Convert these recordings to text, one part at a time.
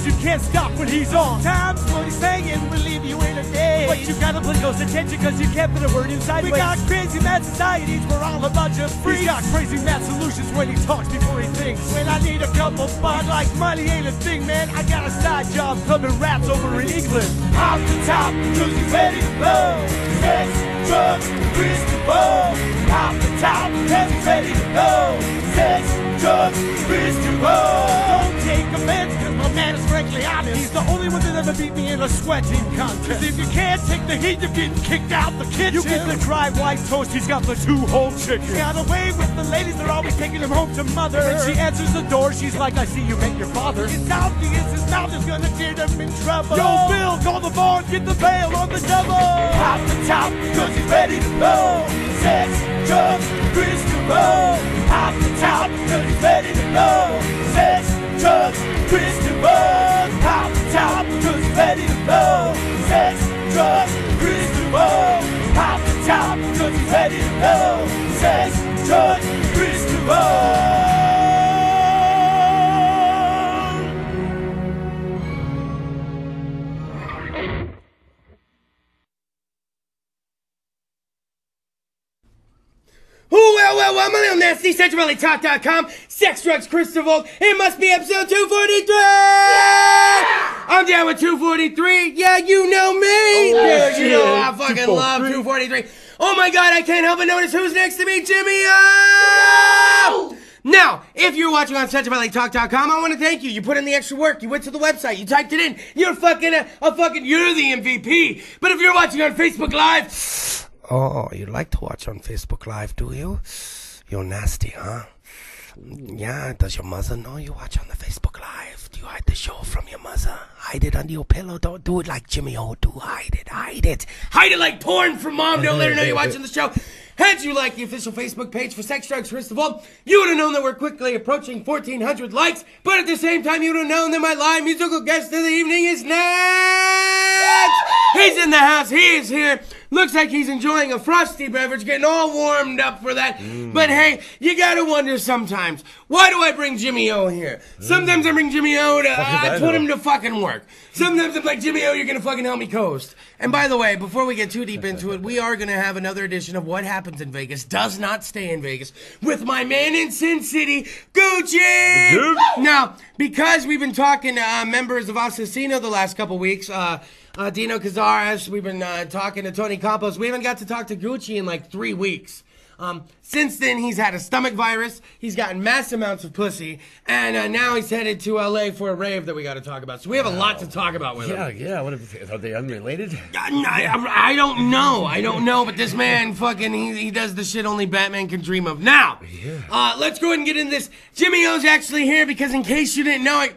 cause you can't stop when he's on. Times what he's saying will leave you in a day. But you gotta pay close attention cause you can't put a word inside. We got crazy mad societies, we're all a bunch of freaks. He's got crazy mad solutions when he talks before he thinks. When I need a couple bucks, like money ain't a thing, man. I got a side job clubbing rats over in England. Off the top, cause he's ready to blow. Sex, drugs, Kris DeVold. Off the top, cause he's ready to go. Sex, drugs, Kris DeVold. Don't take offense, cause my man is frankly honest. He's the only one that ever beat me in a sweating contest. Cause if you can't take the heat, you're getting kicked out the kitchen. You get the dry white toast, he's got the 2-whole chicken. He got away with the ladies, they're always taking him home to mother. When she answers the door, she's like, I see you met your father. It's obvious his mouth is gonna get him in trouble. Yo, Bill, call the bar, get the bail on the double. Off the top, cause he's ready to blow. Sex, drugs, Kris DeVold. Off the top, cause he's ready to blow. Sex, drugs, Kris DeVold. Off the top, cause he's ready to blow. Sex, drugs, Kris DeVold. Off the top, cause he's ready to blow. Sex, drugs, Kris DeVold. Well, my little nasty, SexuallyTalk.com, Sex, Drugs, Kris DeVold. It must be episode 243! Yeah! I'm down with 243. Yeah, you know me. Oh, dude, you know I fucking love 243. Oh my God, I can't help but notice who's next to me, Jimmy. Now, if you're watching on SexuallyTalk.com, I want to thank you. You put in the extra work. You went to the website. You typed it in. You're fucking you're the MVP. But if you're watching on Facebook Live, oh, you like to watch on Facebook Live, do you? You're nasty, huh? Yeah, does your mother know you watch on the Facebook Live? Do you hide the show from your mother? Hide it under your pillow. Don't do it like Jimmy O. Do hide it. Hide it. Hide it like porn from mom. Don't let her know you're watching the show. Had you liked the official Facebook page for Sex, Drugs, Kris DeVold, you would have known that we're quickly approaching 1,400 likes, but at the same time, you would have known that my live musical guest of the evening is Napz! He's in the house. He is here. Looks like he's enjoying a frosty beverage, getting all warmed up for that. But hey, you gotta wonder sometimes, why do I bring Jimmy O here? Sometimes I bring Jimmy O to put him to fucking work. Sometimes I'm like, Jimmy O, you're gonna fucking help me coast. And by the way, before we get too deep into it, we are gonna have another edition of What Happens in Vegas Does Not Stay in Vegas with my man in Sin City, Gucci! Now, because we've been talking to members of Assassino the last couple weeks, Dino Cazares, we've been talking to Tony Campos. We haven't got to talk to Gucci in like 3 weeks. Since then, he's had a stomach virus, he's gotten mass amounts of pussy, and now he's headed to LA for a rave that we got to talk about. So we have a lot to talk about with him. Yeah. What if, are they unrelated? I don't know, but this man fucking, he does the shit only Batman can dream of. Now, let's go ahead and get into this. Jimmy O's actually here because in case you didn't know it,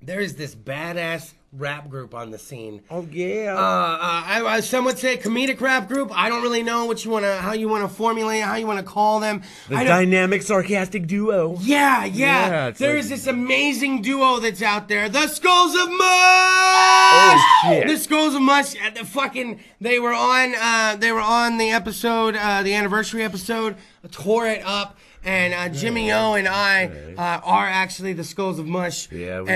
there is this badass rap group on the scene. Oh yeah. Some would say comedic rap group. I don't really know how you wanna formulate, how you wanna call them. The dynamic, sarcastic duo. Yeah. There's this amazing duo that's out there. The Skulls of Mush. Oh shit. The Skulls of Mush. They were on the episode, the anniversary episode. Tore it up. And Jimmy O and I are actually the Skulls of Mush. Yeah, we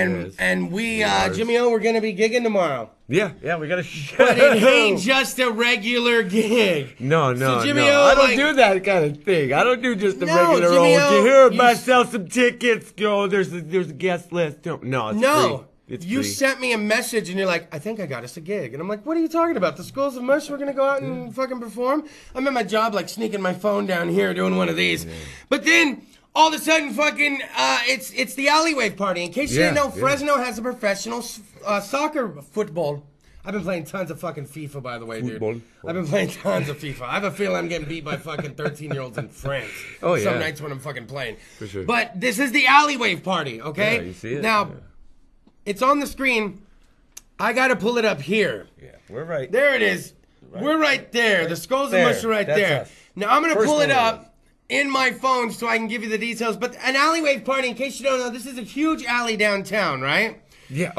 Jimmy O, we're gonna be gigging tomorrow. Yeah, we got to. But it ain't just a regular gig. No. So Jimmy O, I don't do that kind of thing. I don't do just a regular Jimmy old. O, You hear about sell some tickets? Go. There's a guest list. No, it's free. It's you free. sent me a message and you're like, I think I got us a gig. And I'm like, what are you talking about? The Skulls of Mush, we're going to go out and fucking perform? I'm at my job like sneaking my phone down here doing one of these. Yeah. But then all of a sudden fucking, it's the Alleyway party. In case you didn't know, Fresno has a professional soccer football. I've been playing tons of fucking FIFA, by the way, dude. I've been playing tons of FIFA. I have a feeling I'm getting beat by fucking 13-year-olds in France. Oh, yeah. Some nights when I'm fucking playing. For sure. But this is the Alleyway party, okay? Yeah, you see it? Now, it's on the screen. I got to pull it up here. Yeah, we're right. There it is. We're right there. The Skulls of Mush are right there. Us. Now, I'm going to pull it up in my phone so I can give you the details. But an Alleyway party, in case you don't know, this is a huge alley downtown, right? Yeah,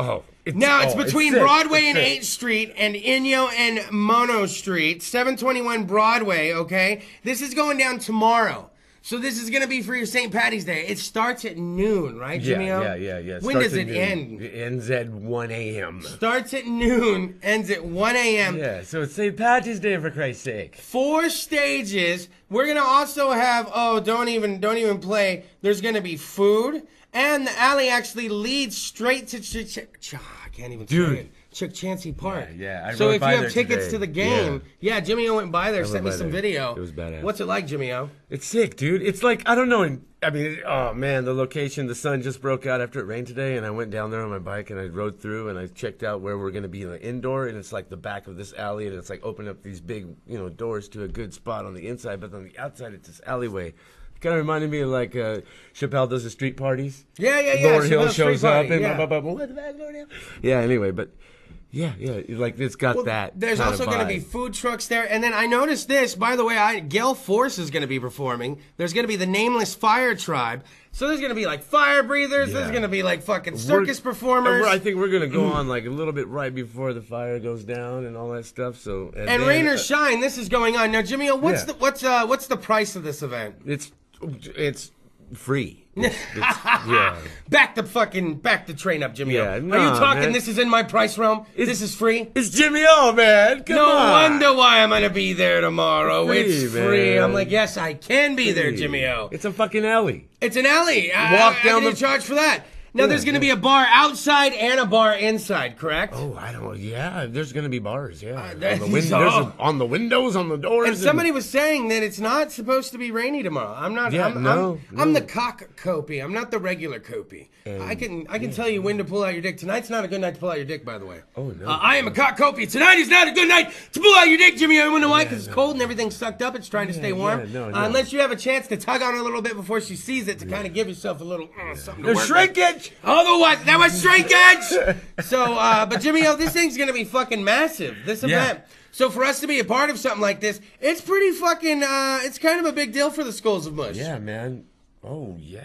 It's between Broadway and 8th Street and Inyo and Mono Street, 721 Broadway, okay? This is going down tomorrow. So this is gonna be for your St. Patty's Day. It starts at noon, right, Jimmy? Yeah. When does it end? It ends at 1 a.m. Starts at noon, ends at 1 a.m. Yeah, so it's St. Patty's Day, for Christ's sake. 4 stages. We're gonna also have, don't even play. There's gonna be food, and the alley actually leads straight to I can't even say it. Chancey Park. Yeah. So if you have there tickets today. to the game, yeah, Jimmy O went by there, sent me some video. It was badass. What's it like, Jimmy O? It's sick, dude. It's like, I don't know. I mean, oh man, the location, the sun just broke out after it rained today, and I went down there on my bike and I rode through and I checked out where we're going to be in the indoor, and it's like the back of this alley, and it's like open up these big, doors to a good spot on the inside, but on the outside it's this alleyway. Kind of reminded me of like Chappelle does the street parties. Yeah. Lauryn Hill Chappelle's shows street up party, and yeah. what the fuck, Lauryn Hill? Yeah, anyway, but yeah, like it's got that. There's kind also of going to vibe. be food trucks there, and then I noticed this. By the way, Gale Force is going to be performing. There's going to be the Nameless Fire Tribe. So there's going to be like fire breathers. There's going to be like fucking circus performers. I think we're going to go on like a little bit right before the fire goes down and all that stuff. So and rain or shine, this is going on now. Jimmy, what's the price of this event? It's free. Yeah. Back the train up, Jimmy. Yeah, Are you talking? man. This is in my price realm. This is free. It's Jimmy O, man. Come No on. wonder why I'm gonna be there tomorrow. It's free. Man. I'm like, yes, I can be there, Jimmy O. It's a fucking alley. It's an alley. Walk down I the charge for that. Now there's gonna be a bar outside and a bar inside, correct? Oh, I don't know. Yeah, there's gonna be bars. Yeah, on there's- the on the windows, on the doors. And somebody was saying that it's not supposed to be rainy tomorrow. I'm not. Yeah, I'm the cock Kopi. I'm not the regular Kopi. I can tell you when to pull out your dick. Tonight's not a good night to pull out your dick, by the way. Oh no. I am a cock Kopi. Tonight is not a good night to pull out your dick, Jimmy. I wonder why? Because it's cold and everything's sucked up. It's trying to stay warm. no. Unless you have a chance to tug on it a little bit before she sees it to kind of give yourself a little something to There's work with. shrinkage. Otherwise, that was shrinkage. So, but Jimmy, this thing's gonna be fucking massive. This event. So for us to be a part of something like this, it's pretty fucking. It's kind of a big deal for the Skulls of Mush. Yeah, man. Oh yeah.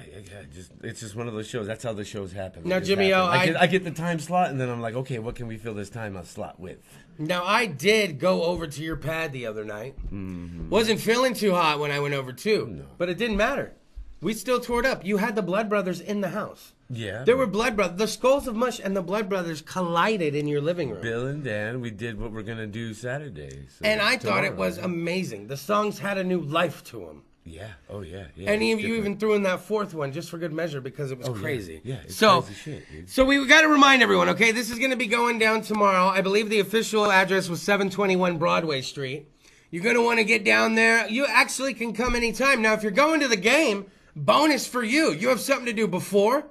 It's just one of those shows. That's how the shows happen. Now, They just Jimmy O, happen. I get the time slot, and then I'm like, okay, what can we fill this time slot with? Now I did go over to your pad the other night. Wasn't feeling too hot when I went over too, but it didn't matter. We still tore it up. You had the Blood Brothers in the house. Yeah. There were Blood Brothers. The Skulls of Mush and the Blood Brothers collided in your living room. Bill and Dan, we did what we're gonna do Saturday. So And I thought it tomorrow. was amazing. The songs had a new life to them. Yeah. Oh yeah. And you different. even threw in that fourth one just for good measure because it was crazy. Yeah, it's so, crazy shit, dude. So we got to remind everyone, okay, this is going to be going down tomorrow. I believe the official address was 721 Broadway Street. You're going to want to get down there. You actually can come anytime. Now, if you're going to the game, bonus for you. You have something to do before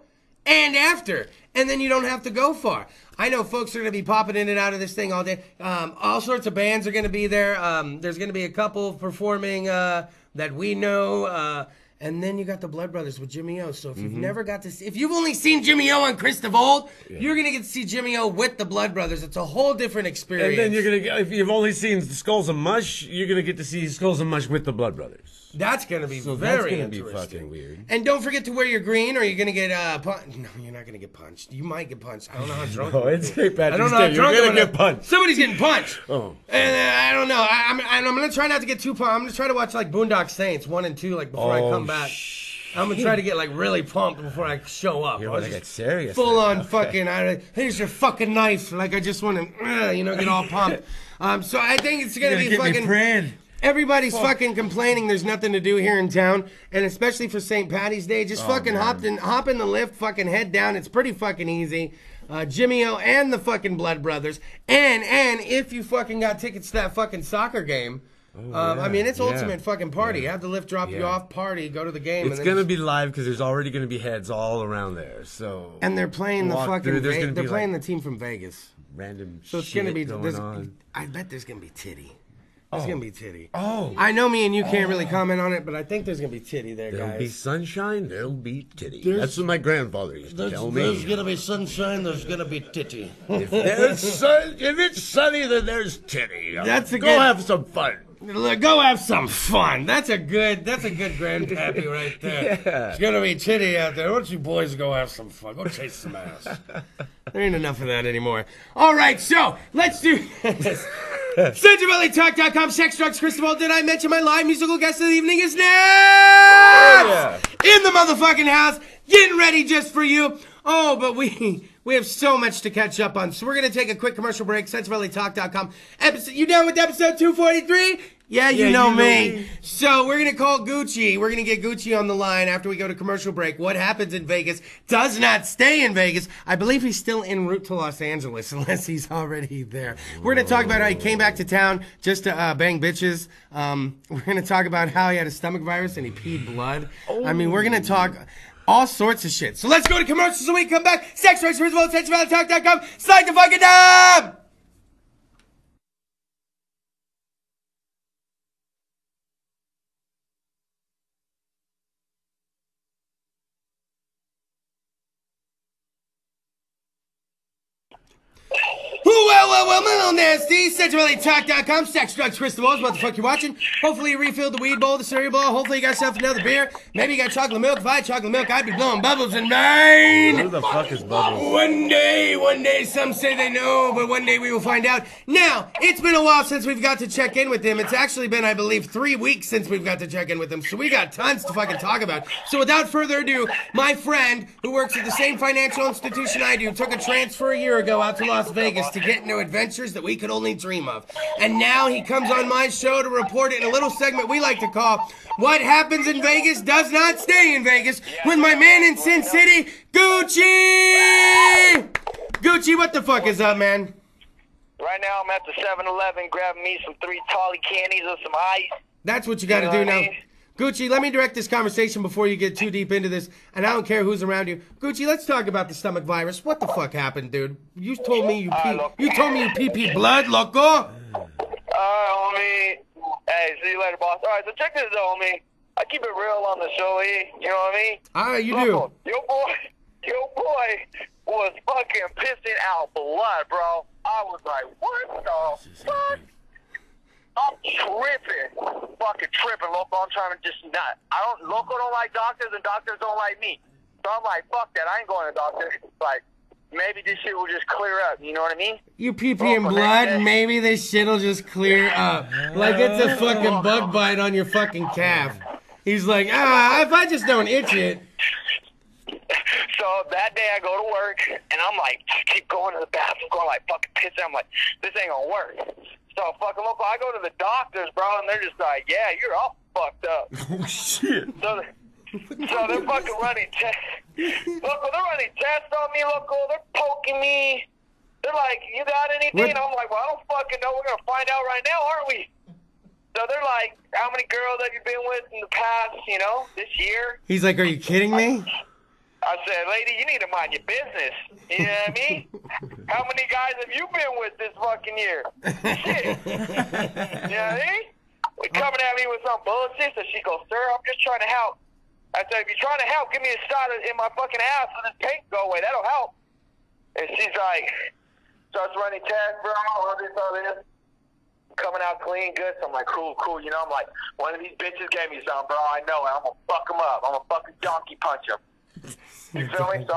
and after, and then you don't have to go far. I know folks are going to be popping in and out of this thing all day. All sorts of bands are going to be there. There's going to be a couple performing that we know. And then you got the Blood Brothers with Jimmy O. So if you've never got to see, if you've only seen Jimmy O and Kris DeVold, you're going to get to see Jimmy O with the Blood Brothers. It's a whole different experience. And then you're gonna get, if you've only seen the Skulls of Mush, you're gonna get to see Skulls of Mush with the Blood Brothers. That's going to be So very that's gonna be interesting. fucking weird. And don't forget to wear your green or you're going to get punched. No, you're not going to get punched. You might get punched. I don't know how drunk. Oh, it's St. Patrick's I don't know how Day. drunk You're I'm gonna get punched. Somebody's getting punched. Oh. And I don't know. I'm going to try not to get too pumped. I'm going to try to watch like Boondock Saints 1 and 2 like before I come back. I'm going to try to get like really pumped before I show up. You're gonna get serious. Full now. on fucking, here's your fucking knife. Like I just want to, get all pumped. So I think it's going to be Get me fucking... praying. Everybody's fucking complaining there's nothing to do here in town, and especially for St. Patty's Day, just fucking hop in the lift, fucking head down. It's pretty fucking easy. Jimmy O and the fucking Blood Brothers, and if you fucking got tickets to that fucking soccer game, I mean it's ultimate fucking party. Have the lift drop you off, party, go to the game. It's and then gonna be live because there's already gonna be heads all around there. So and they're playing the walk fucking through, there's gonna they're be, playing like, the team from Vegas, random so it's shit gonna be going on. I bet there's gonna be titty. There's gonna be titty. Oh. I know me and you can't really comment on it, but I think there's gonna be titty there, There'll guys. be sunshine, there'll be titty. That's what my grandfather used to tell There's me. gonna be sunshine, there's gonna be titty. If it's sunny, then there's titty. That's a Go good- have some fun. Go have some fun. That's a good grandpappy right there. Yeah. It's gonna be titty out there. Why don't you boys go have some fun? Go chase some ass. There ain't enough of that anymore. All right, so let's do this. SentimentallyTalk.com, sex, drugs, Kris DeVold. Did I mention my live musical guest of the evening is now? motherfucking house, getting ready just for you. Oh, but we have so much to catch up on. So we're going to take a quick commercial break. SensibilityTalk.com. You done with episode 243? Yeah, you know me. So we're going to call Gucci. We're going to get Gucci on the line after we go to commercial break. What happens in Vegas does not stay in Vegas. I believe he's still en route to Los Angeles, unless he's already there. We're going to talk about how he came back to town just to bang bitches. We're going to talk about how he had a stomach virus and he peed blood. I mean, we're going to talk all sorts of shit. So let's go to commercials so we can come back. Sex Rights, first of all, SensibilityTalk.com. Slide the fucking knob! Well, my little nasty. SensibilityTalk.com. Sex, drugs, Kris DeVold. What the fuck you watching? Hopefully you refilled the weed bowl, the cereal bowl. Hopefully you got yourself another beer. Maybe you got chocolate milk. If I had chocolate milk, I'd be blowing bubbles in mine. Who the fuck is Bubbles? One day, some say they know, but one day we will find out. Now, it's been a while since we've got to check in with him. It's actually been, I believe, 3 weeks since we've got to check in with him. So we got tons to fucking talk about. So without further ado, my friend who works at the same financial institution I do took a transfer a year ago out to Las Vegas to get into adventures that we could only dream of. And now he comes on my show to report it in a little segment we like to call What Happens in Vegas Does Not Stay in Vegas with my man in Sin City, Gucci! Gucci, what the fuck is up, man? Right now I'm at the 7-Eleven grabbing me some 3 Tolly candies and some ice. That's what you gotta do now. Gucci, let me direct this conversation before you get too deep into this, and I don't care who's around you. Gucci, let's talk about the stomach virus. What the fuck happened, dude? You told me you pee blood, loco. Homie. Hey, see you later, boss. All right, so check this out, homie. I keep it real on the show, you know what I mean? All right, you Loco, do. Your boy was fucking pissing out blood, bro. I was like, what the fuck? I'm tripping. Fucking tripping, Loco. I'm trying to just not. Loco don't like doctors and doctors don't like me. So I'm like, fuck that. I ain't going to the doctor. Like, maybe this shit will just clear up. You know what I mean? You pee in blood, maybe this shit'll just clear up. Like it's a fucking bug bite on your fucking calf. He's like, if I just don't itch it. So that day I go to work, and I'm like, I keep going to the bathroom, going like fucking pissing. I'm like, this ain't gonna work. So fucking Loco, I go to the doctors, bro, and they're just like, yeah, you're all fucked up. Oh, shit. So they're fucking running tests. Loco, they're running tests on me, Loco. They're poking me. They're like, you got anything? And I'm like, well, I don't fucking know. We're going to find out right now, aren't we? So they're like, how many girls have you been with in the past, this year? He's like, are you kidding me? I said, lady, you need to mind your business. You know what I mean? How many guys have you been with this fucking year? Shit. You know what I mean? Coming at me with some bullshit. So she goes, sir, I'm just trying to help. I said, if you're trying to help, give me a shot in my fucking ass so this paint go away. That'll help. And she's like, starts running tests, bro, all this. Coming out clean, good. So I'm like, cool. I'm like, one of these bitches gave me some, bro. I know it. I'm going to fuck him up. I'm going to fucking donkey punch him. You feel me? So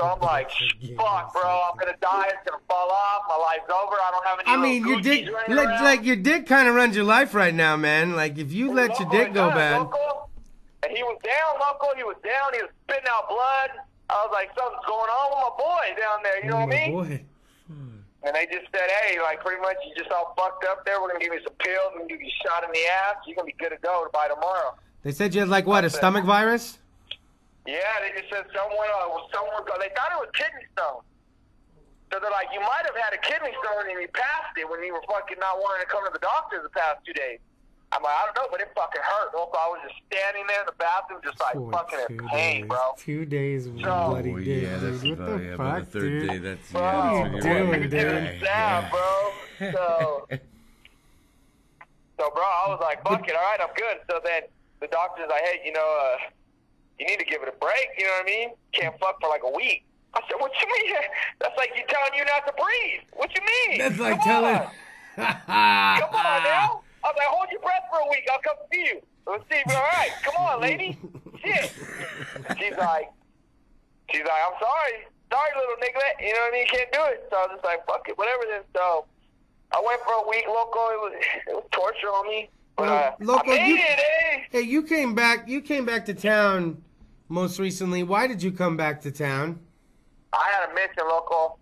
I'm like, fuck, bro. I'm going to die. It's going to fall off. My life's over. I don't have any your dick, like your dick kind of runs your life right now, man. Like, if you let your dick go bad. Loco. And he was down, Loco. He was down. He was spitting out blood. I was like, something's going on with my boy down there. You know what I mean? Boy. And they just said, hey, like, pretty much you just all fucked up there. We're going to give you some pills. We're going to give you a shot in the ass. You're going to be good to go by tomorrow. They said you had, like, what, a stomach virus? Yeah, they just said they thought it was kidney stone. So they're like, you might have had a kidney stone and you passed it when you were fucking not wanting to come to the doctor the past 2 days. I'm like, I don't know, but it fucking hurt. Loco, I was just standing there in the bathroom just like fucking in pain, bro. 2 days bloody dick, yeah, that's dude. What the fuck, the third dude? day, that's, bro, what are you doing, dude? Sad, bro. So, bro, I was like, fuck it, all right, I'm good. So then the doctor's like, hey, you need to give it a break, you know what I mean? Can't fuck for like a week. I said, what you mean? That's like you telling you not to breathe. What you mean? That's like Come telling... on. Come on now. I was like, hold your breath for a week. I'll come see you. Let's see if you're all right. Come on, lady. Shit. She's like, I'm sorry. Sorry, little nigga. You know what I mean? You can't do it. So I was just like, fuck it, whatever then. So I went for a week, Loco. It was torture on me. But Loco, I made it, eh? Hey, you came back to town most recently. Why did you come back to town? I had a mission, local.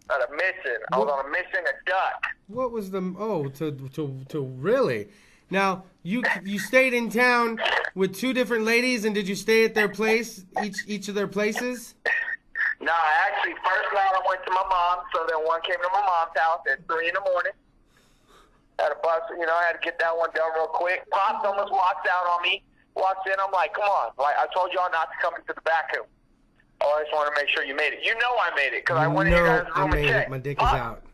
I had a mission. I was on a mission to duck. What was the to really? Now you stayed in town with 2 different ladies, and did you stay at their place, each of their places? No, I actually first night I went to my mom, so then one came to my mom's house at 3 in the morning. Had a bus, you know, I had to get that one done real quick. Pops almost walks out on me. Walks in, I'm like, come on. Like, I told y'all not to come into the back room. Oh, I just want to make sure you made it. You know I made it, because I went in your guys' room and checked. My dick is out.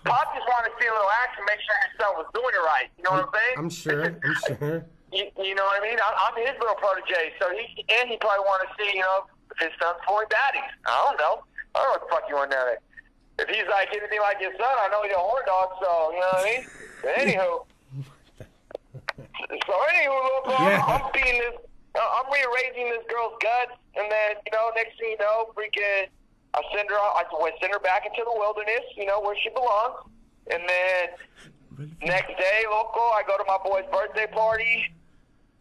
Pop just wanted to see a little action, make sure his son was doing it right. You know what I'm saying? I'm sure. You know what I mean? I'm his little protege, so he probably want to see, you know, if his son's pulling daddies. I don't know what the fuck you want down there. If he's like anything like his son, I know he's a horn dog, so, you know what I mean? But anywho. Look, I'm beating this, I'm rearranging this girl's guts, and then, you know, next thing you know, freaking, I send her back into the wilderness, you know, where she belongs. And then next day, local, I go to my boy's birthday party,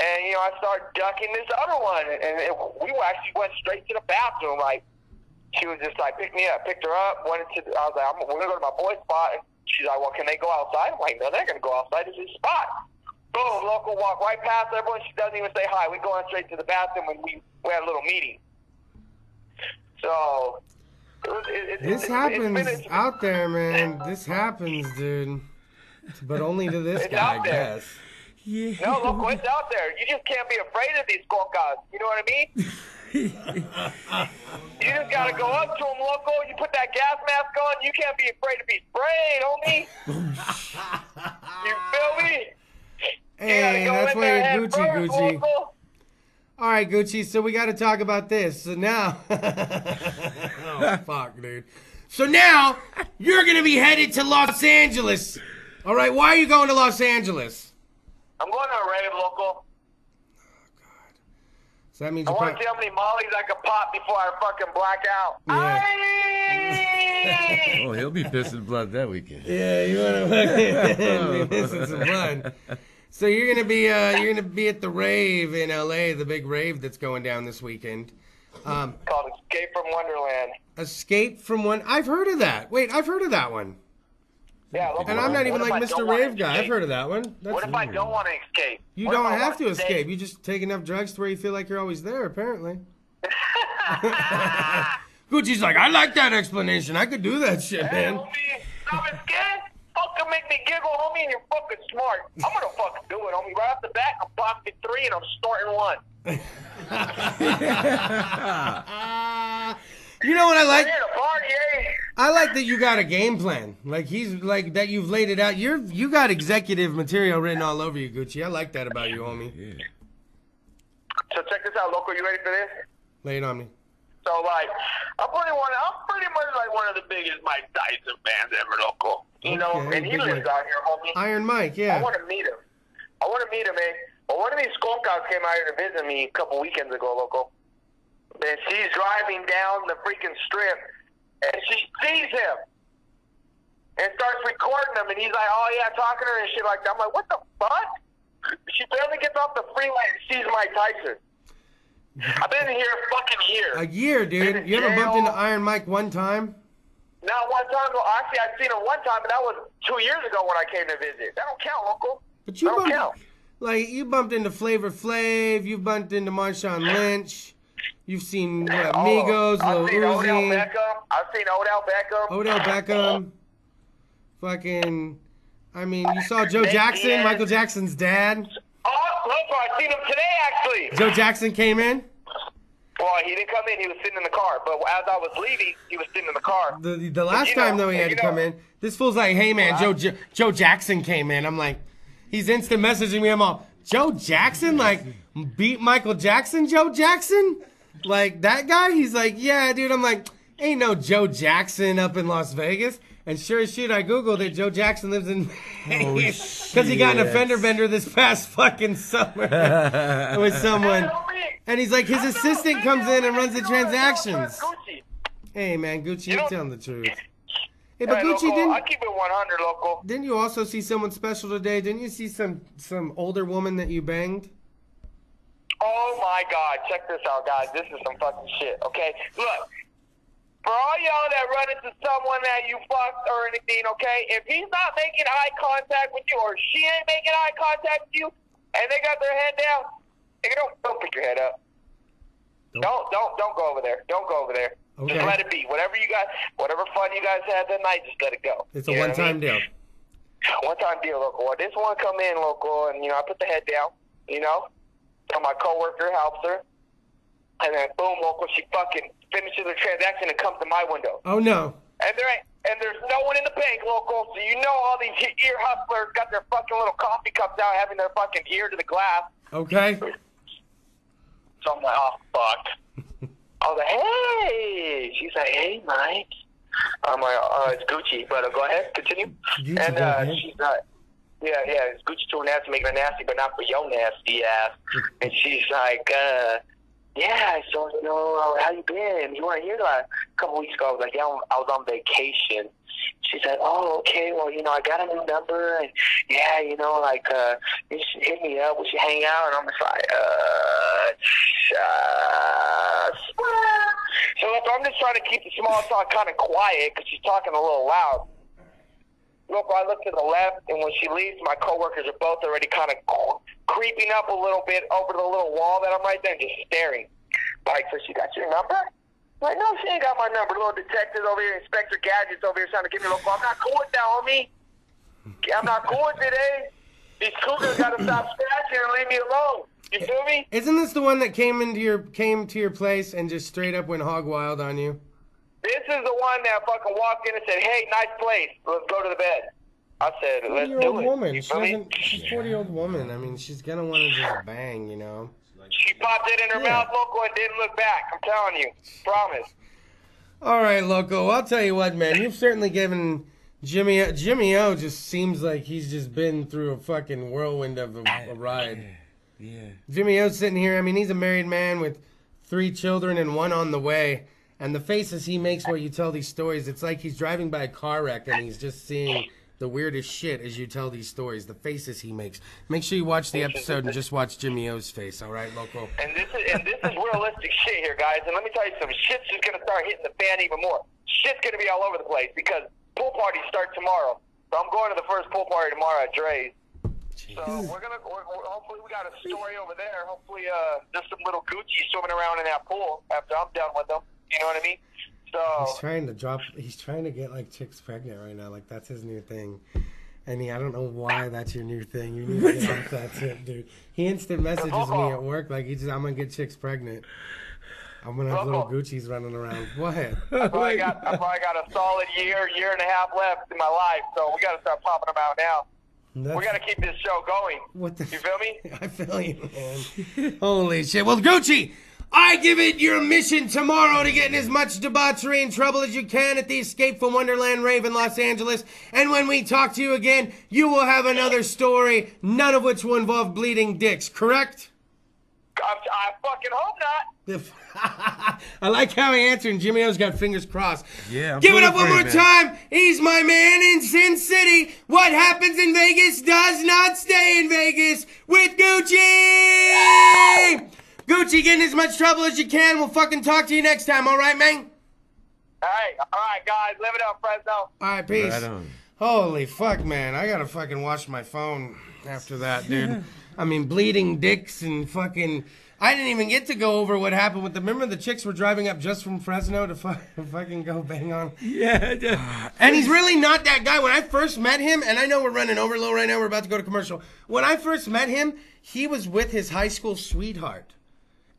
and, you know, I start ducking this other one. And we actually went straight to the bathroom. Like, she was just like, pick me up, picked her up, I was like, we're going to go to my boy's spot. And she's like, well, can they go outside? I'm like, no, they're going to go outside. This is his spot. Boom, local, walk right past everyone. She doesn't even say hi. We go on straight to the bathroom, and we had a little meeting. So, this happens out there, man. This happens, dude. But only to this guy, I guess. Yeah. No, look, it's out there. You just can't be afraid of these guys. You know what I mean? You just gotta go up to them, local. You put that gas mask on. You can't be afraid to be sprayed, homie. You feel me? Hey, that's why you're Gucci. All right, Gucci. So we got to talk about this. So now, oh fuck, dude. So now you're gonna be headed to Los Angeles. All right. Why are you going to Los Angeles? I'm going to a rave, local. So that means I want to see how many mollies I can pop before I fucking black out. Yeah. Oh, he'll be pissing blood that weekend. Yeah, you want to be pissing some blood. So you're gonna be at the rave in LA, the big rave that's going down this weekend. Called Escape from Wonderland. Escape from one. I've heard of that. Wait, I've heard of that one. Yeah, local. And I'm not even like Mr. Rave guy. I've heard of that one. What if I don't want to escape? You don't have to escape. You just take enough drugs to where you feel like you're always there, apparently. Gucci's like, I like that explanation. I could do that shit, man. Homie, I'm scared. Fucking make me giggle, homie, and you're fucking smart. I'm gonna fucking do it, homie. Right off the bat, I'm popping 3 and I'm starting 1. You know what I like? We're here to party, eh? I like that you got a game plan. Like he's like that you've laid it out. You got executive material written all over you, Gucci. I like that about you, homie. Yeah. So check this out, local. You ready for this? Lay it on me. So like, I'm pretty much like one of the biggest Mike Tyson fans ever, local. You know, and he lives out here, homie. Iron Mike, yeah. I want to meet him, man. Well, one of these skunk guys came out here to visit me a couple weekends ago, local. And she's driving down the freaking strip, and she sees him, and starts recording him, and he's like, oh yeah, talking to her and shit like that. I'm like, what the fuck? She barely gets off the freeway and sees Mike Tyson. I've been here a fucking year. A year, dude. You ever bumped into Iron Mike one time? Not one time. Well, actually, I've seen him one time, but that was 2 years ago when I came to visit. That don't count, local. But you that don't count. Like, you bumped into Flavor Flav, you bumped into Marshawn Lynch, you've seen Migos, Lil Uzi. I've seen Odell Beckham. Fucking, I mean, you saw Joe Jackson, Michael Jackson's dad. Oh, look, I seen him today, actually. Joe Jackson came in? Well, he didn't come in. He was sitting in the car. But as I was leaving, he was sitting in the car. The last time, though, he had to come in. This fool's like, hey, man, Joe Jackson came in. I'm like, he's instant messaging me. I'm all, Joe Jackson? Like, beat Michael Jackson, Joe Jackson? Like, that guy? He's like, yeah, dude. I'm like, ain't no Joe Jackson up in Las Vegas. And sure as shit, I Googled it. Joe Jackson lives in Vegas. Because he got in a fender bender this past fucking summer with someone. And he's like, his assistant comes in and runs the transactions. Hey, man, Gucci, you're telling the truth. Hey, but Gucci, I keep it 100, local. Didn't you also see someone special today? Didn't you see some older woman that you banged? Oh my God, check this out, guys. This is some fucking shit, okay? Look, for all y'all that run into someone that you fucked or anything, okay? If he's not making eye contact with you or she ain't making eye contact with you and they got their head down, nigga, don't pick your head up. Don't go over there. Don't go over there. Okay. Just let it be. Whatever fun you guys had that night, just let it go. It's a one-time deal. One-time deal, local. Well, this one come in, local, and, I put the head down, so my coworker helps her, and then boom, local, she fucking finishes her transaction and comes to my window. Oh, no. And there's no one in the bank, local, so all these ear hustlers got their fucking little coffee cups out, having their fucking ear to the glass. Okay. So I'm like, oh, fuck. I was like, hey. She's like, hey, Mike. I'm like, it's Gucci, but go ahead, continue. Gucci, and she's like, yeah, it's Gucci too nasty, making her nasty, but not for your nasty ass. And she's like, yeah, so, how you been? You weren't here like a couple weeks ago. I was like, yeah, I was on vacation. She's like, oh, okay, well, I got a new number, and yeah, you should hit me up, we should hang out, and I'm just like, So look, I'm just trying to keep the small talk kind of quiet, because she's talking a little loud. Look, I look to the left, and when she leaves, my coworkers are both already kind of creeping up a little bit over the little wall that I'm right there, just staring. Like, so she got your number? I'm like, no, she ain't got my number. Little detective over here, Inspector Gadget's over here trying to give me a little. I'm not cool with that, homie. I'm not cool with it, eh? These cougars got to stop scratching and leave me alone. You feel me? Isn't this the one that came to your place and just straight up went hog wild on you? This is the one that fucking walked in and said, hey, nice place. Let's go to the bed. I said, let's do it. Woman. You feel me? She's a 40-year-old woman. I mean, she's going to want to just bang, She popped it in her mouth, local, and didn't look back. I'm telling you. Promise. All right, Loco. I'll tell you what, man. You've certainly given Jimmy O just seems like he's just been through a fucking whirlwind of a ride. Yeah. Jimmy O's sitting here. I mean, he's a married man with 3 children and 1 on the way. And the faces he makes while you tell these stories, it's like he's driving by a car wreck and he's just seeing the weirdest shit as you tell these stories. The faces he makes. Make sure you watch the episode and just watch Jimmy O's face. All right, Loco? And this is realistic shit here, guys. And let me tell you something. Shit's just going to start hitting the fan even more. Shit's going to be all over the place because pool parties start tomorrow. So I'm going to the first pool party tomorrow at Dre's. So hopefully we got a story over there. Hopefully just some little Gucci swimming around in that pool after I'm done with them. You know what I mean? So He's trying to get like chicks pregnant right now. Like that's his new thing. And I don't know why that's your new thing. You need to get off that tip, dude. He instant messages me at work like I'm gonna get chicks pregnant. I'm gonna have little Gucci's running around. Go ahead. I probably got a solid year and a half left in my life, so we gotta start popping them out now. We gotta keep this show going. You feel me? I feel you, man. Holy shit. Well, Gucci, I give it your mission tomorrow to get in as much debauchery and trouble as you can at the Escape from Wonderland rave in Los Angeles. And when we talk to you again, you will have another story, none of which will involve bleeding dicks, correct? I fucking hope not. I like how he answered, and Jimmy O's got fingers crossed. Yeah, I'm Give it up one man. more time. He's my man in Sin City. What happens in Vegas does not stay in Vegas with Gucci. Gucci, get in as much trouble as you can. We'll fucking talk to you next time, all right, man? All right, guys. Live it up, Fresno. All right, peace. Right on. Holy fuck, man. I gotta fucking wash my phone after that, dude. I mean, bleeding dicks and fucking... I didn't even get to go over what happened with the... Remember the chicks were driving up just from Fresno to fucking go bang on? Yeah. And he's really not that guy. When I first met him, and I know we're running over low right now, we're about to go to commercial. When I first met him, he was with his high school sweetheart.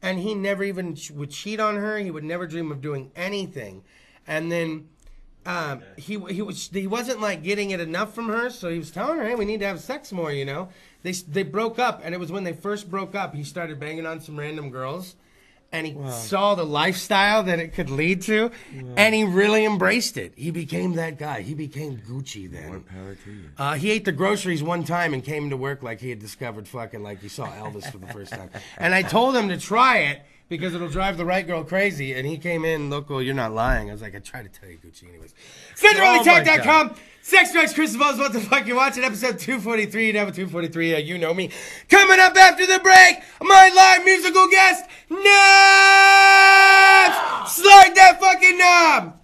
And he never even would cheat on her. He would never dream of doing anything. And then he wasn't like getting it enough from her, so he was telling her, hey, we need to have sex more, you know. They broke up, and it was when they first broke up, he started banging on some random girls, and he saw the lifestyle that it could lead to, and he really embraced it. He became that guy. He became Gucci then. More power to you. He ate the groceries one time and came to work like he had discovered fucking like he saw Elvis for the first time. And I told him to try it, because it'll drive the right girl crazy. And he came in, local, you're not lying. I was like, I tried to tell you, Gucci, anyways. SchedulingTalk.com. Sex, drugs, Kris DeVold, what the fuck you watching? Episode 243, number 243. You know me. Coming up after the break, my live musical guest, Napz. Slide that fucking knob.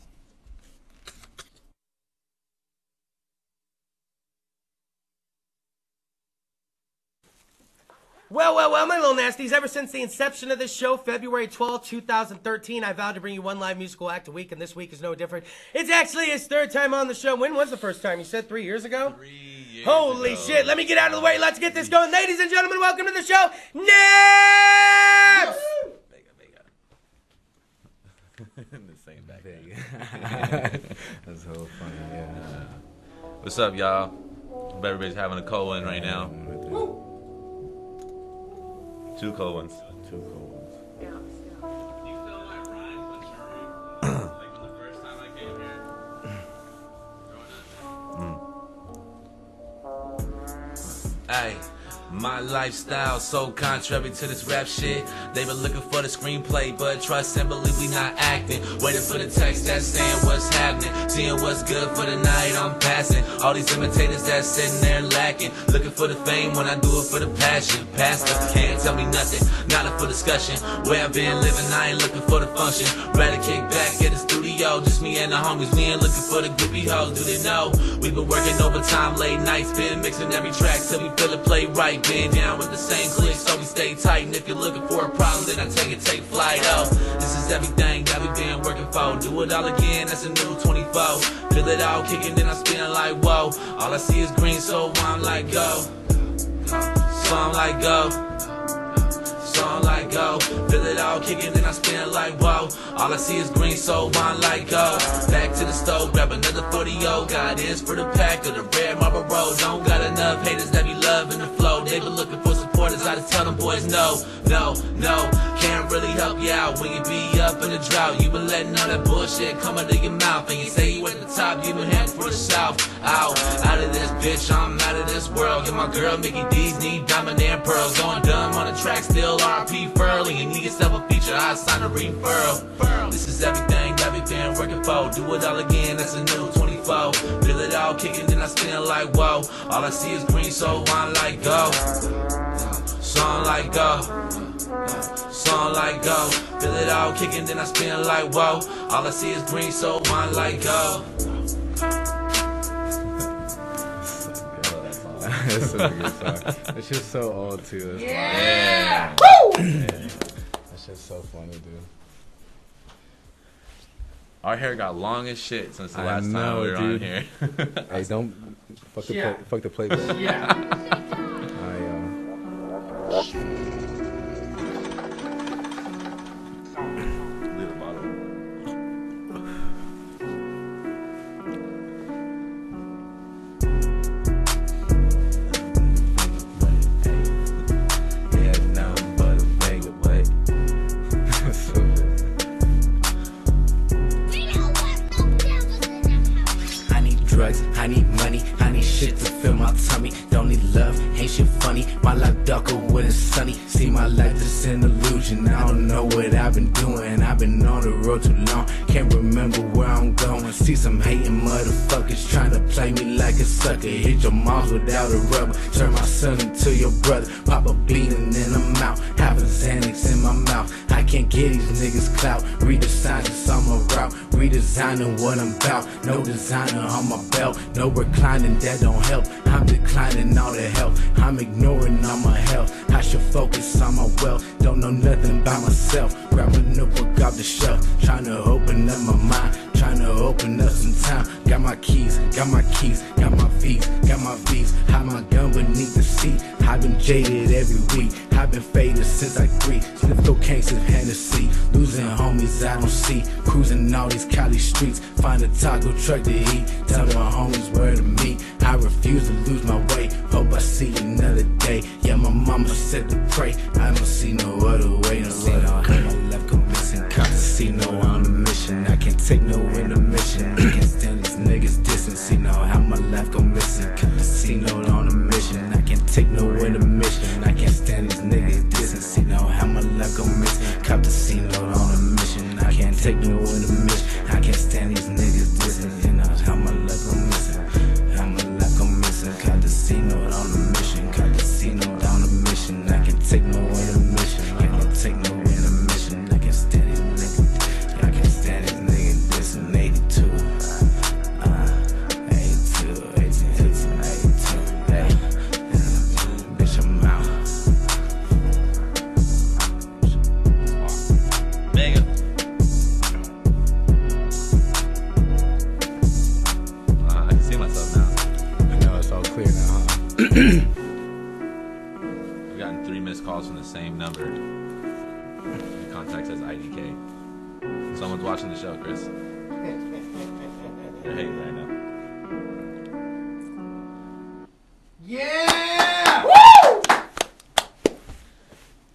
Well, my little nasties. Ever since the inception of this show, February 12, 2013, I vowed to bring you one live musical act a week, and this week is no different. It's actually his third time on the show. When was the first time? You said 3 years ago? 3 years Holy ago. shit. Let me get out of the way. Let's get this going. Ladies and gentlemen, welcome to the show, Napz! The same back there. That's so funny, yeah. What's up, y'all? Hope everybody's having a cold one right now. Two cold ones. Two cold ones. Do you feel my rhymes with Sharon? Like from the first time I came here? Hey. My lifestyle so contrary to this rap shit. They been looking for the screenplay, but trust and believe we not acting. Waiting for the text that's saying what's happening. Seeing what's good for the night, I'm passing. All these imitators that's sitting there lacking. Looking for the fame when I do it for the passion. Pastor can't tell me nothing, not up for discussion. Where I've been living, I ain't looking for the function. Rather kick back at the studio, just me and the homies. We ain't looking for the groupie hoes, do they know? We been working overtime, late nights, been mixing every track till we feel it play right. Been down with the same clique, so we stay tight. And if you're looking for a problem, then I take flight. Oh, this is everything that we been working for. Do it all again, that's a new 24. Feel it all kicking, then I spin like whoa. All I see is green, so I'm like go. So I'm like go. So I'm like go. Feel it all kicking, then I spin like whoa. All I see is green, so I'm like go. Back to the stove, grab another 40-0. Got this for the pack of the red Marlboro. Don't got enough haters that be loving the flow. They been looking for supporters, I just tell them boys no. Can't really help you out when you be up in the drought. You been letting all that bullshit come out of your mouth. And you say you at the top, you been heading for the south. Out of this bitch, I'm out of this world. Get my girl Mickey D's need diamond and pearls. Going dumb on the track, still RP Furley. And need yourself a feature, I sign a referral. This is everything that we been working for. Do it all again, that's a new 24. Feel it all kicking, then I spin like whoa. All I see is green, so I'm like go. So I'm like go. So I'm like go. Feel it all kicking, then I spin like whoa. All I see is green, so I'm like go. That's such a good song. It's just so old too. Yeah. Woo! That's just so funny, dude. Our hair got long as shit since the last time know, we were dude. on here. Hey, don't fuck the Yeah. fuck the playbook. Yeah. Leave the bottle. Yeah, nothing but a mega wait. So good. I need drugs, I need money, I need shit to fill my tummy. Don't need love, ain't shit funny. My life darker when it's sunny. See my life just an illusion. I don't know what I've been doing. I've been on the road too long. Can't remember where I'm going. See some hating motherfuckers trying to play me like a sucker. Hit your moms without a rubber. Turn my son into your brother. Pop a beating in the mouth. Having Xanax in my mouth. I can't get these niggas clout. Redesigning on my route. Redesigning what I'm about. No designer on my belt. No reclining, that don't help. I'm declining all the help. I'm ignoring all my health. I should focus on my wealth. Don't know nothing about myself. Grab a notebook off the shelf. Trying to open up my mind. Trying to open up some time. Got my keys, got my keys, got my V's, got my V's. Hide my gun beneath the seat. I've been jaded every week. I've been faded since like 3. Sniff cocaine, sip Hennessy. Losing homies I don't see. Cruising all these Cali streets. Find a taco truck to eat. Tell the homies where to meet. I refuse to lose my way. Hope I see another day. Yeah, my mama said to pray. I don't see no other way. No see no how my life go missing. Casino on a mission. I can't take no intermission. I can't stand these niggas dissing. See no how my life go missing. Casino on a mission. I can't take no intermission. I can't stand these niggas dissing. See no how my life go missing. Cop the casino on a mission. I can't take no intermission. I can't stand these niggas dissing. You know how my luck I'm missing. How my luck I'm missing. Casino on a mission. Casino on a mission. I can't take no intermission. I can't take no intermission. I can't stand these niggas. I can't stand these niggas dissing. 82. 82, 82, 82. Hey, bitch, I'm out. Mega. I can see myself now. I know it's all clear now, huh? I've gotten 3 missed calls from the same number. The contact says IDK. Someone's watching the show, Chris. They're hating right now. Yeah! Woo!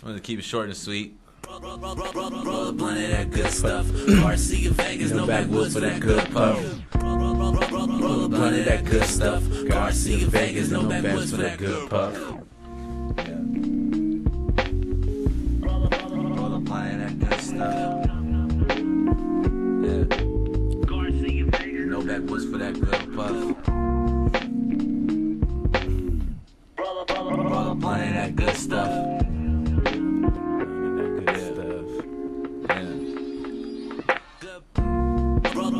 I'm gonna keep it short and sweet. Roll a blunt of that good stuff. RC in Vegas, no backwoods for that good puff. Roll a blunt of that good stuff. RC in Vegas, no backwoods for that good puff. Roll a blunt of that good stuff. Yeah. No backwoods for that good puff. Roll a blunt of that good stuff.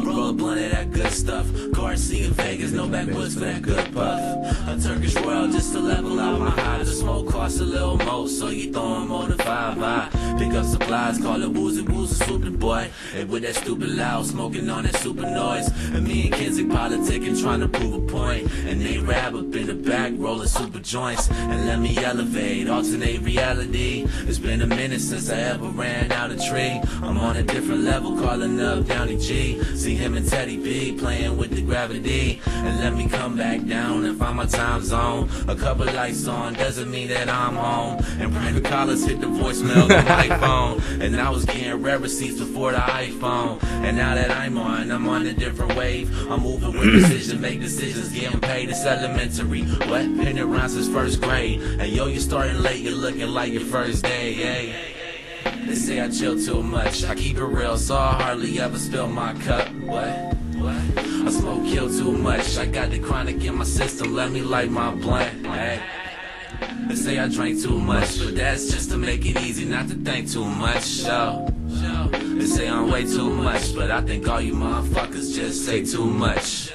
Roll a blunt of that good stuff. Garcia in Vegas, no backwoods for that good puff. A Turkish world just to level out my high. The smoke costs a little more, so you throwing more than 5. I pick up supplies, call it woozy woozy swooping boy. And with that stupid loud, smoking on that super noise. And me and Kenzik politicking, trying to prove a point. And they rap up in the back, rolling super joints. And let me elevate, alternate reality. It's been a minute since I ever ran out of tree. I'm on a different level, calling up Downey G. See him and Teddy B playing with the gravity. And let me come back down and find my time zone. A couple lights on doesn't mean that I'm home. And private callers hit the voicemail on my phone. And I was getting rare receipts before the iPhone. And now that I'm on a different wave. I'm moving with precision, make decisions, getting paid. It's elementary. What? Been around since first grade. And yo, you're starting late, you're looking like your first day. Hey. They say I chill too much. I keep it real, so I hardly ever spill my cup. What? I smoke kill too much. I got the chronic in my system. Let me light my blunt. Hey. They say I drink too much, but that's just to make it easy, not to think too much. Yo. They say I'm way too much, but I think all you motherfuckers just say too much.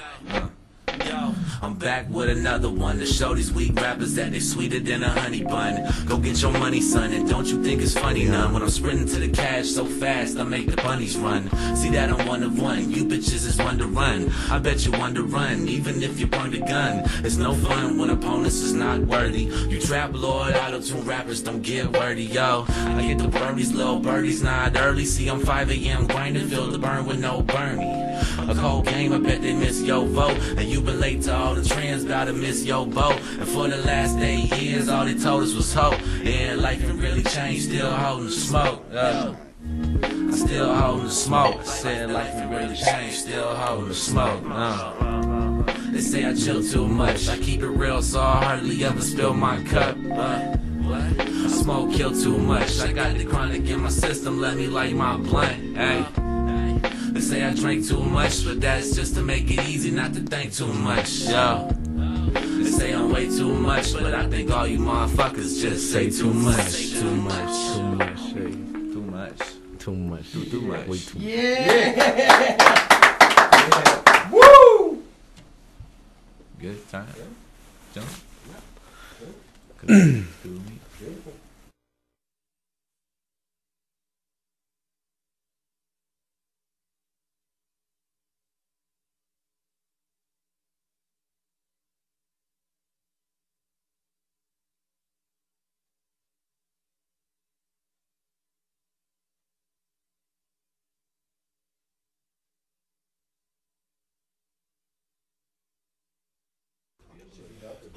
Yo, I'm back with another one to show these weak rappers that they sweeter than a honey bun. Go get your money, son, and don't you think it's funny none when I'm sprinting to the cash so fast I make the bunnies run. See that I'm one of one, you bitches is one to run. I bet you one to run, even if you burned a gun. It's no fun when opponents is not worthy. You trap lord, auto-tune rappers don't get wordy, yo. I get the birdies, little birdies, not early. See I'm 5 a.m. grinding, feel the burn with no Bernie. A cold game, I bet they miss your vote. And you been late to all the trends, gotta miss your boat. And for the last 8 years, all they told us was hope. Yeah, life can really change, still holding the smoke. I still holding the smoke. Said life can really change, still holding the smoke. They say I chill too much. I keep it real, so I hardly ever spill my cup. I smoke kill too much. I got the chronic in my system, let me light my blunt. Hey. They say I drink too much, but that's just to make it easy, not to think too much. Yo. They say I'm way too much, but I think all you motherfuckers just say too much. Too much. Too much. Too much. Too much. Too much. Way too much. Yeah. Woo! Good time. Jump.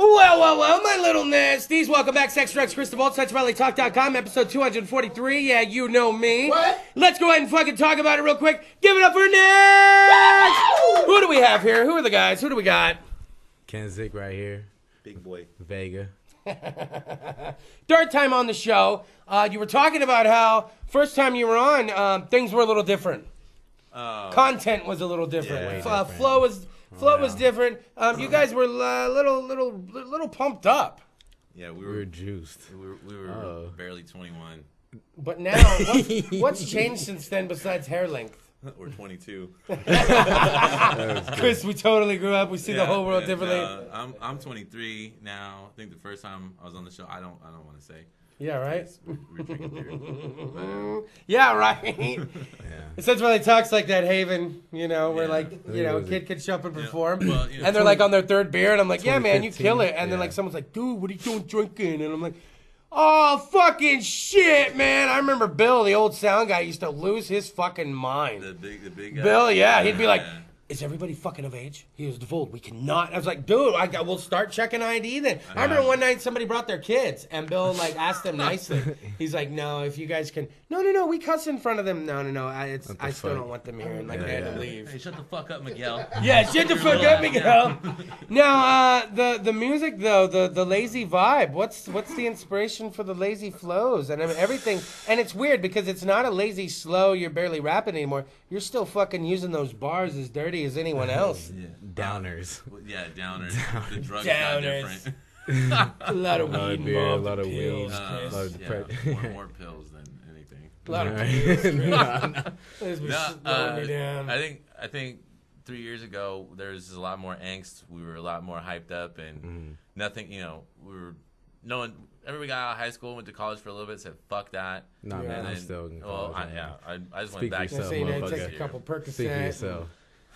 Well, my little nasties. Welcome back, Sex, Drugs, Kris DeVold, SexValleyTalk.com, episode 243. Yeah, you know me. What? Let's go ahead and fucking talk about it real quick. Give it up for Napz! Who do we have here? Who are the guys? Who do we got? Kenzik right here. Big boy. Vega. Third time on the show, you were talking about how first time you were on, things were a little different. Content was a little different. Flow was different. You guys were little pumped up. Yeah, We were juiced. we were barely 21. But now, what's changed since then besides hair length? We're 22. Kris, we totally grew up. We see the whole world differently. I'm 23 now. I think the first time I was on the show, I don't want to say. Yeah, right? We're drinking beer. Yeah, right. Essentially, really talks like that Haven, where kid could show up and perform. Well, and they're like on their third beer, and I'm like, yeah, man, you kill it. And then like someone's like, dude, what are you doing drinking? And I'm like, oh, fucking shit, man. I remember Bill, the old sound guy, used to lose his fucking mind. The big guy. Bill, yeah, he'd be like, is everybody fucking of age? He was DeVold. We cannot. I was like, dude, we'll start checking ID then. I remember one night somebody brought their kids, and Bill asked them nicely. He's like, no, if you guys can. No, we cuss in front of them. No. I still don't want them here, and they had to leave. Hey, shut the fuck up, Miguel. Yeah, shut the fuck up, Miguel. Now, the music though, the lazy vibe. What's the inspiration for the lazy flows and everything? And it's weird because it's not a lazy slow. You're barely rapping anymore. You're still fucking using those bars as dirty as anyone else. Downers. Downers. The drugs Downers. are different. A lot of weed beer, involved. a lot of pills, weed, Chris. a lot of depression. More pills than anything. A lot of pills. Chris. No, Me down. I think 3 years ago there was a lot more angst. We were a lot more hyped up, and nothing. We were everybody got out of high school, went to college for a little bit, said fuck that. No, man, I'm still in college. I just Speak went back for to yourself, So you know, motherfucker. take a couple Speak for Percocet. yourself.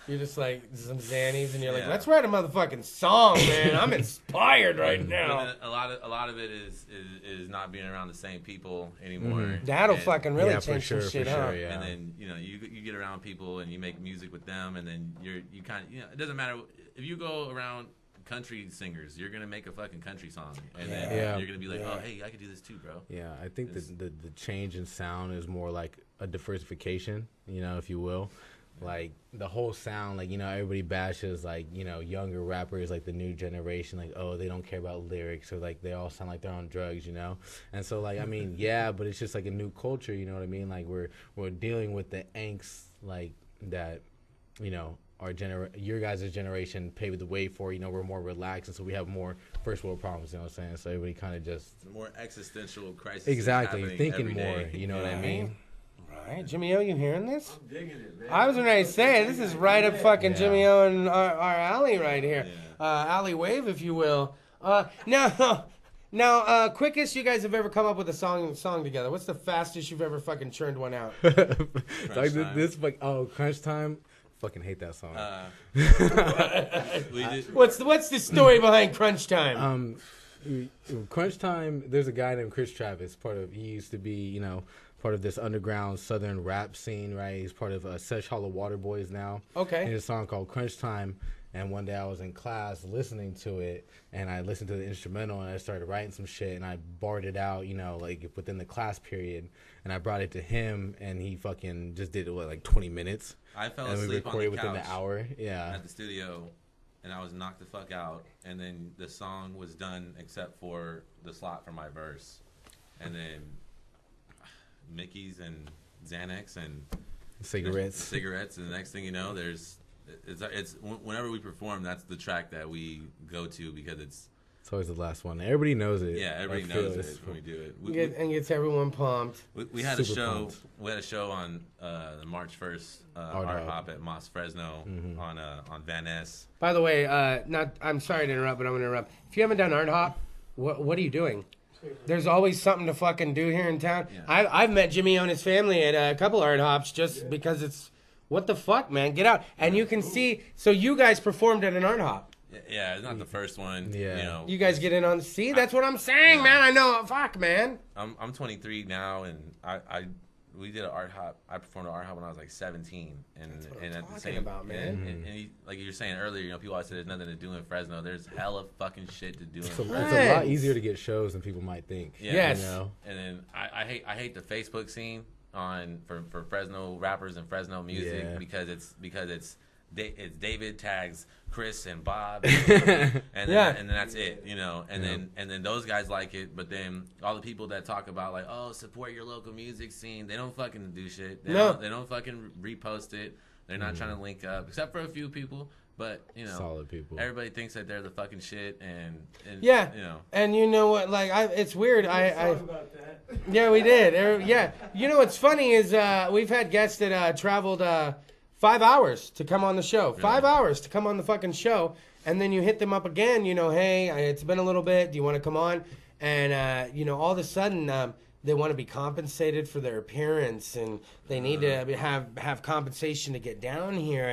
You're just like some Xannies, and you're like, Yeah. let's write a motherfucking song, man. I'm inspired right now. But a lot of it is not being around the same people anymore. That'll And- fucking really Yeah, for change sure, some shit, for sure, huh? yeah. And then you get around people and you make music with them, and then you kind of it doesn't matter if you go around country singers, you're gonna make a fucking country song, and then you're gonna be like, oh hey, I could do this too, bro. Yeah, I think the change in sound is more like a diversification, if you will. Like the whole sound, everybody bashes younger rappers, like the new generation, they don't care about lyrics, or they all sound like they're on drugs, And so but it's just like a new culture, you know what I mean? Like we're dealing with the angst that, your guys' generation paved the way for. We're more relaxed, and so we have more first world problems. You know what I'm saying? So everybody kind of just More existential crisis. exactly thinking every more. day. You know what I mean? Right, Jimmy O, you hearing this? I'm digging it, man. I was ready to say this is right up fucking Jimmy O and our alley right here, alley wave, if you will. Now, quickest you guys have ever come up with a song together. What's the fastest you've ever fucking churned one out? Crunch Time. Fucking hate that song. What's the story behind Crunch Time? Crunch Time. There's a guy named Chris Travis. He used to be, part of this underground southern rap scene, right? He's part of Sesh Hollow Water Boys now. Okay. And there's a song called Crunch Time. And one day I was in class listening to it, and I listened to the instrumental, and I started writing some shit, and I barred it out, within the class period. And I brought it to him, and he fucking just did it 20 minutes. I fell and we asleep on recorded the within couch the hour. Yeah. at the studio, and I was knocked the fuck out. And then the song was done except for the slot for my verse, and then Mickey's and Xanax and Cigarettes. And the next thing you know, it's whenever we perform, that's the track that we go to because it's always the last one. Everybody knows it. Yeah, everybody knows it when we do it. And gets everyone pumped. We had a show. Pumped. We had a show on March 1st, Art Hop at Moss Fresno on Van Ness. By the way, I'm sorry to interrupt, but I'm gonna interrupt. If you haven't done Art Hop, what are you doing? There's always something to fucking do here in town. Yeah. I've met Jimmy and his family at a couple Art Hops just because it's what the fuck, man. Get out and you can see. So you guys performed at an Art Hop. Yeah, it's not the first one. Yeah, you guys get in on. See, that's what I'm saying, man. I know. Fuck, man. I'm 23 now, and we did an Art Hop. I performed an Art Hop when I was 17, and at the same about, man. And like you were saying earlier, people always say there's nothing to do in Fresno. There's hella fucking shit to do in Fresno. It's a lot easier to get shows than people might think. Yeah. Yes. And then I hate the Facebook scene for Fresno rappers and Fresno music because it's it's David tags Kris and Bob, and then that's it, you know. And then those guys like it, but then all the people that talk about like, oh, support your local music scene, they don't fucking do shit. They don't fucking repost it. They're not trying to link up, except for a few people. But you know, solid people. Everybody thinks that they're the fucking shit, and yeah, you know. And you know what? Like, it's weird. Talk about that. Yeah, we did. Yeah, you know what's funny is we've had guests that traveled 5 hours to come on the show. 5 hours to come on the fucking show, and then you hit them up again. You know, hey, it's been a little bit. Do you want to come on? And you know, all of a sudden. They want to be compensated for their appearance, and they need to have compensation to get down here,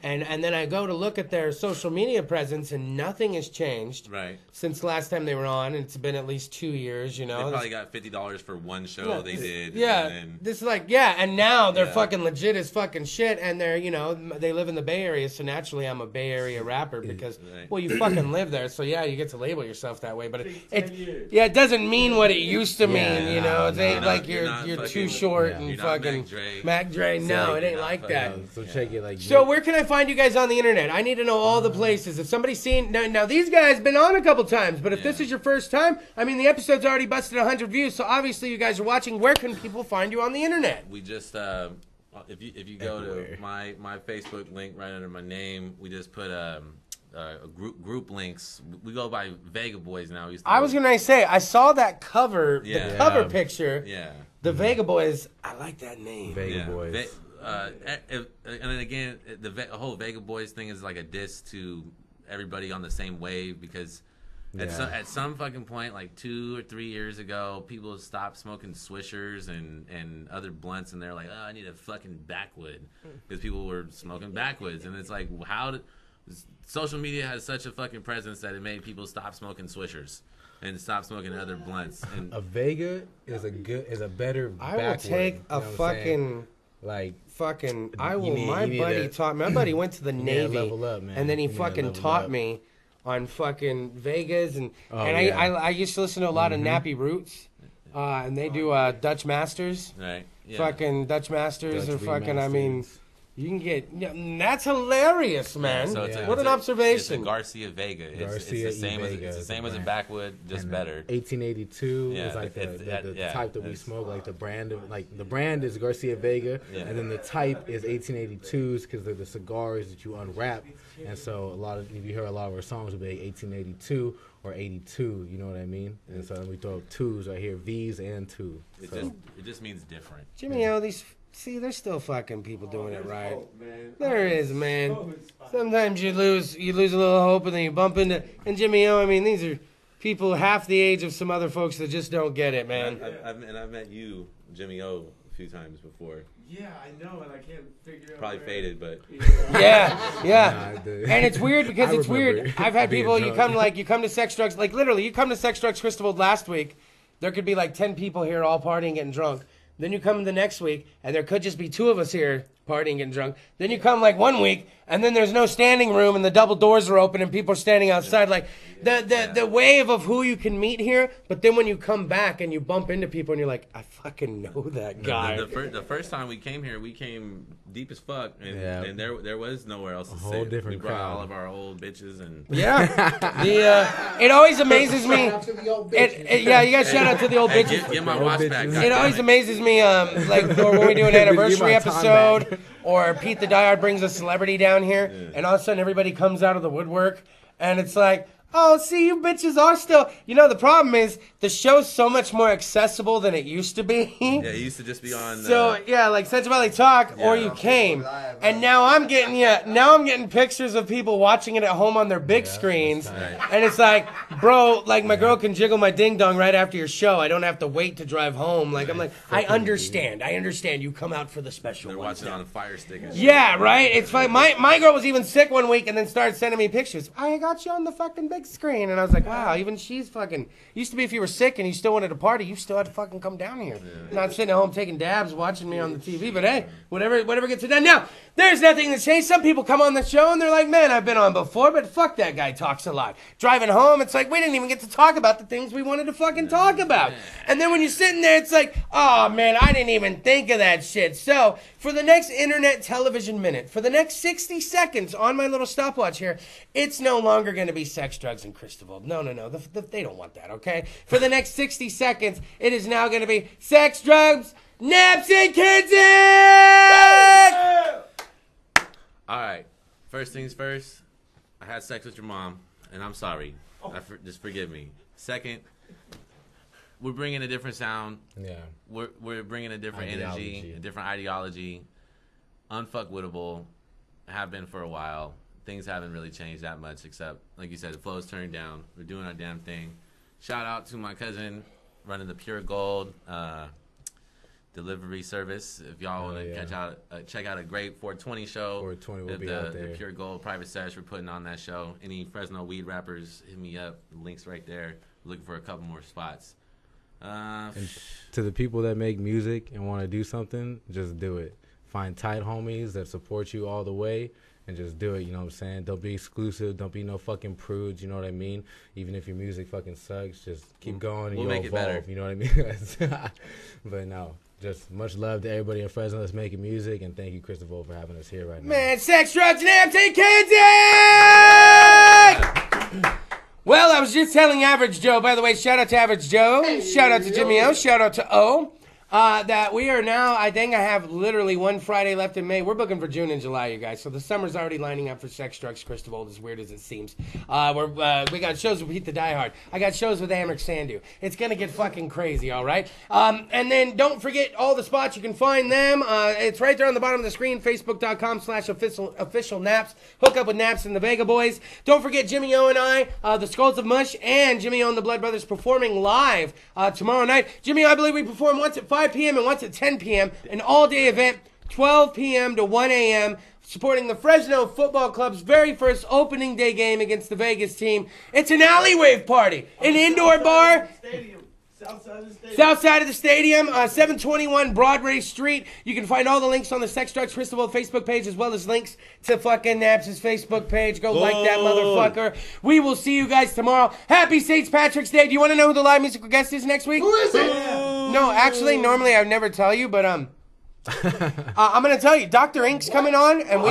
and then I go to look at their social media presence, and nothing has changed since the last time they were on. And it's been at least 2 years, you know. They probably got $50 for one show they did. Yeah, and then, this is like, and now they're fucking legit as fucking shit, and they're, you know, they live in the Bay Area, so naturally I'm a Bay Area rapper because, well, you fucking live there, so yeah, you get to label yourself that way, but it doesn't mean what it used to mean, you know. It ain't like you're too short and fucking Mac Dre. No, it ain't like that. So check it like. So where can I find you guys on the internet? I need to know all the places. If somebody's seen now these guys been on a couple times, but if this is your first time, I mean the episode's already busted 100 views, so obviously you guys are watching. Where can people find you on the internet? We just if you go to my Facebook link right under my name, we just put group links. We go by Vega Boys now. I was gonna say I saw that cover, the cover picture. Yeah, the Vega Boys. I like that name. Vega Boys. And then again, the whole Vega Boys thing is like a diss to everybody on the same wave because at some fucking point, like 2 or 3 years ago, people stopped smoking Swishers and other blunts, and they're like, oh, I need a fucking backwood because people were smoking backwoods, and it's like, social media has such a fucking presence that it made people stop smoking Swishers and stop smoking other blunts. And a Vega is a better. I will take a fucking. Like fucking, my buddy went to the Navy, level up, man. And then he fucking taught me on fucking Vegas, and I used to listen to a lot of Nappy Roots, and they do Dutch Masters, fucking Dutch Masters, or fucking, remasters. I mean, you can get, that's hilarious, man. So what an observation. It's a Garcia Vega. It's the same as a backwood, just better. 1882 is like the type that we smoke, like the brand is Garcia Vega, and then the type is 1882s because they're the cigars that you unwrap. And so if you hear a lot of our songs will be like 1882 or 82, you know what I mean? And so we throw twos right here, V's and two. It just means different. Jimmy, there's still fucking people doing it right. Hope, there is, man. Sometimes you lose a little hope, and then you bump into. And Jimmy O, I mean, these are people half the age of some other folks that just don't get it, man. I've met you, Jimmy O, a few times before. Yeah, I know, and I can't figure out. Probably faded, but. Yeah. And it's weird because it's weird. I've had people. You come to Sex Drugs, like literally, you come to Sex Drugs Kris DeVold last week. There could be like 10 people here all partying, getting drunk. Then you come the next week, and there could just be 2 of us here partying, getting drunk. Then you come like 1 week, and then there's no standing room, and the double doors are open, and people are standing outside. Like the wave of who you can meet here. But then when you come back and you bump into people, and you're like, I fucking know that guy. The first time we came here, we came deep as fuck, and there was nowhere else to sit. Different we brought crowd. all of our old bitches and it always amazes me. You guys shout out to the old bitches. Get my watch back. It always amazes me, like when we do an anniversary episode, or Pete the Diehard brings a celebrity down here, and all of a sudden everybody comes out of the woodwork, and it's like, oh, see, you bitches are still. You know, the problem is the show's so much more accessible than it used to be. Yeah, it used to just be on. Like Central Valley Talk, or you came, and now I'm getting pictures of people watching it at home on their big screens, and it's like, bro, like my girl can jiggle my ding dong right after your show. I don't have to wait to drive home. Like I'm like, I understand. You come out for the special. They're watching it on a Fire Stick. Yeah, right. It's fine. My girl was even sick one week, and then started sending me pictures. I got you on the fucking big big screen. And I was like, wow, even she's fucking. Used to be if you were sick and you still wanted to party, you still had to fucking come down here. Not sitting at home taking dabs, watching me on the TV. But hey, whatever gets it done. Now, there's nothing to change. Some people come on the show and they're like, man, I've been on before, but fuck that guy talks a lot. Driving home, it's like, we didn't even get to talk about the things we wanted to fucking talk about. And then when you're sitting there, it's like, oh man, I didn't even think of that shit. So, for the next internet television minute, for the next 60 seconds on my little stopwatch here, it's no longer going to be sex, drugs, and Kris DeVold. No. They don't want that, okay? For the next 60 seconds, it is now going to be sex, drugs, Napz, and Kenzik! All right. First things first, I had sex with your mom, and I'm sorry. Just forgive me. Second, we're bringing a different sound. Yeah. We're bringing a different energy, a different ideology. Unfuckwittable. Have been for a while. Things haven't really changed that much, except, like you said, the flow's turned down. We're doing our damn thing. Shout out to my cousin running the Pure Gold delivery service. If y'all want to check out a great 420 show. 420 will be out there. The Pure Gold private sesh we're putting on that show. Any Fresno weed rappers, hit me up. The link's right there. Looking for a couple more spots. And to the people that make music and want to do something, just do it. Find tight homies that support you all the way and just do it, you know what I'm saying? Don't be exclusive. Don't be no fucking prudes, you know what I mean? Even if your music fucking sucks, just keep going and you'll evolve, it better. You know what I mean? But no, just much love to everybody in Fresno that's making music, and thank you, Kris DeVold, for having us here right now. Man, sex, drugs, and Napz, and Kenzik! Well, I was just telling Average Joe, by the way, shout out to Average Joe, shout out to Jimmy O, shout out to O, that we are now, I think I have literally one Friday left in May. We're booking for June and July, you guys. So the summer's already lining up for sex, drugs, Kris DeVold, as weird as it seems. We got shows with Pete the Die Hard. I got shows with Amric Sandu. It's going to get fucking crazy, all right? And then don't forget all the spots. You can find them. It's right there on the bottom of the screen, facebook.com/official Napz. Hook up with Napz and the Vega Boys. Don't forget Jimmy O and I, the Skulls of Mush, and Jimmy O and the Blood Brothers performing live tomorrow night. Jimmy O, I believe we perform once at 5 p.m. and once at 10 p.m. An all-day event, 12 p.m. to 1 a.m., supporting the Fresno Football Club's very first opening day game against the Vegas team. It's an alley wave party, an indoor bar. South side of the stadium, 721 Broadway Street. You can find all the links on the Sex Drugs Kris DeVold Facebook page, as well as links to fucking Napz' Facebook page. Go like that motherfucker. We will see you guys tomorrow. Happy St. Patrick's Day. Do you want to know who the live musical guest is next week? Who is it? No, actually, normally I would never tell you, but I'm gonna tell you, Dr. Ink's coming on, and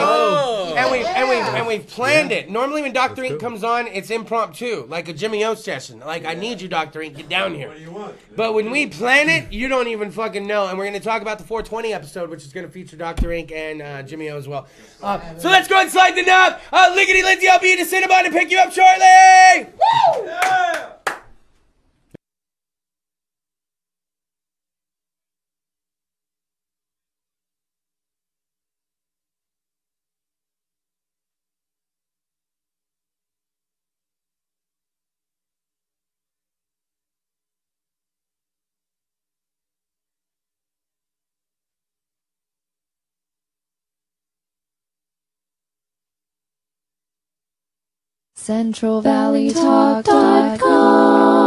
we've planned it. Normally, when Dr. Ink comes on, it's impromptu, like a Jimmy O session. Like, I need you, Dr. Ink, get down here. What do you want? But when we plan it, you don't even fucking know. And we're gonna talk about the 420 episode, which is gonna feature Dr. Ink and Jimmy O as well. So let's go and slide the knob. Lickety Lindsay, I'll be in the Cinnabon to pick you up shortly. Woo! Yeah! CentralValleyTalk.com